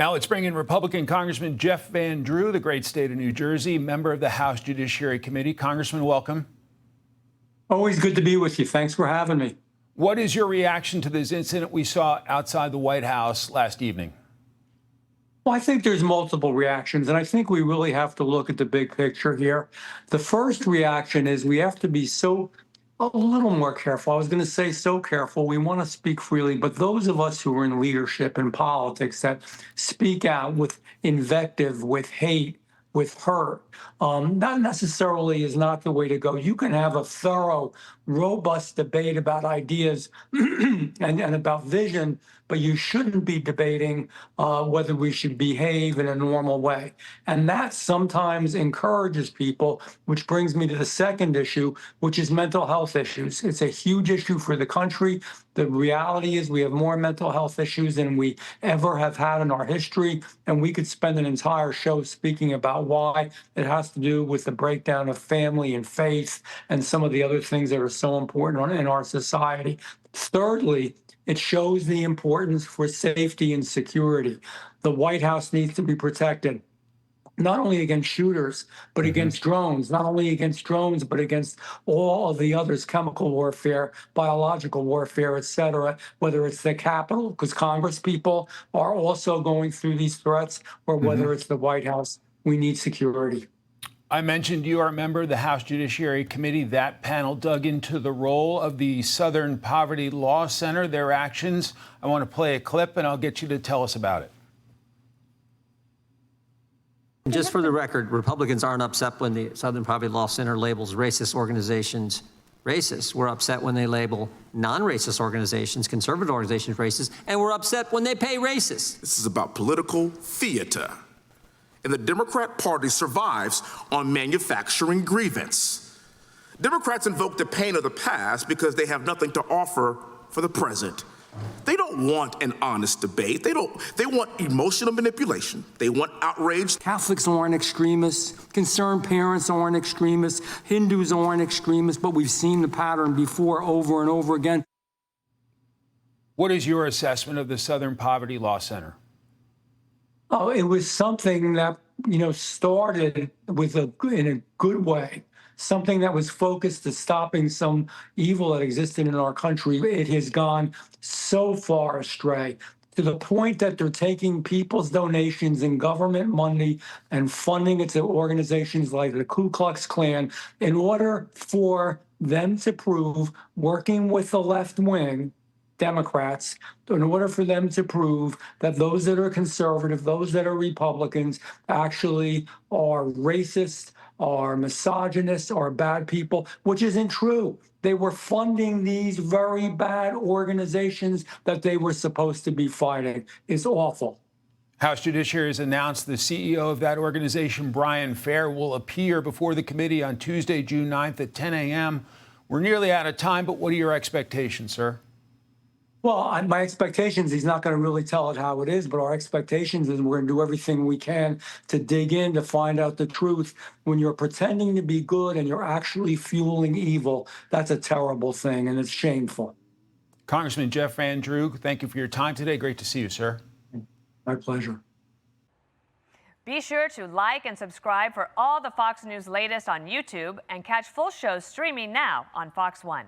Now let's bring in Republican Congressman Jeff Van Drew, the great state of New Jersey, member of the House Judiciary Committee. Congressman, welcome. Always good to be with you. Thanks for having me. What is your reaction to this incident we saw outside the White House last evening? Well, I think there's multiple reactions, and I think we really have to look at the big picture here. The first reaction is we have to be a little more careful. I was going to say so careful. We want to speak freely, but those of us who are in leadership in politics that speak out with invective, with hate, with hurt, that necessarily is not the way to go. You can have a thorough, robust debate about ideas and about vision, but you shouldn't be debating whether we should behave in a normal way. And that sometimes encourages people, which brings me to the second issue, which is mental health issues. It's a huge issue for the country. The reality is we have more mental health issues than we ever have had in our history, and we could spend an entire show speaking about why. It has to do with the breakdown of family and faith and some of the other things that are so important in our society. Thirdly, it shows the importance for safety and security. The White House needs to be protected, not only against shooters, but against drones, not only against drones, but against all of the others, chemical warfare, biological warfare, et cetera, whether it's the Capitol, because Congress people are also going through these threats, or whether it's the White House. We need security. I mentioned you are a member of the House Judiciary Committee. That panel dug into the role of the Southern Poverty Law Center, their actions. I want to play a clip, and I'll get you to tell us about it. Just for the record, Republicans aren't upset when the Southern Poverty Law Center labels racist organizations racist. We're upset when they label non-racist organizations, conservative organizations, racist, and we're upset when they pay racists. This is about political theater. And the Democrat Party survives on manufacturing grievance. Democrats invoke the pain of the past because they have nothing to offer for the present. They don't want an honest debate. They want emotional manipulation. They want outrage. Catholics aren't extremists. Concerned parents aren't extremists. Hindus aren't extremists, but we've seen the pattern before over and over again. What is your assessment of the Southern Poverty Law Center? Oh, it was something that, started in a good way, something that was focused to stopping some evil that existed in our country. It has gone so far astray to the point that they're taking people's donations and government money and funding it to organizations like the Ku Klux Klan in order for them to prove, working with the left wing, Democrats, in order for them to prove that those that are conservative, those that are Republicans, actually are racist, are misogynist, are bad people, which isn't true. They were funding these very bad organizations that they were supposed to be fighting. It's awful. House Judiciary has announced the CEO of that organization, Brian Fair, will appear before the committee on Tuesday, June 9th at 10 a.m. We're nearly out of time, but what are your expectations, sir? Well, my expectations, he's not going to really tell it how it is, but our expectations is we're going to do everything we can to dig in to find out the truth. When you're pretending to be good and you're actually fueling evil, that's a terrible thing, and it's shameful. Congressman Jeff Van Drew, thank you for your time today. Great to see you, sir. My pleasure. Be sure to like and subscribe for all the Fox News latest on YouTube and catch full shows streaming now on Fox One.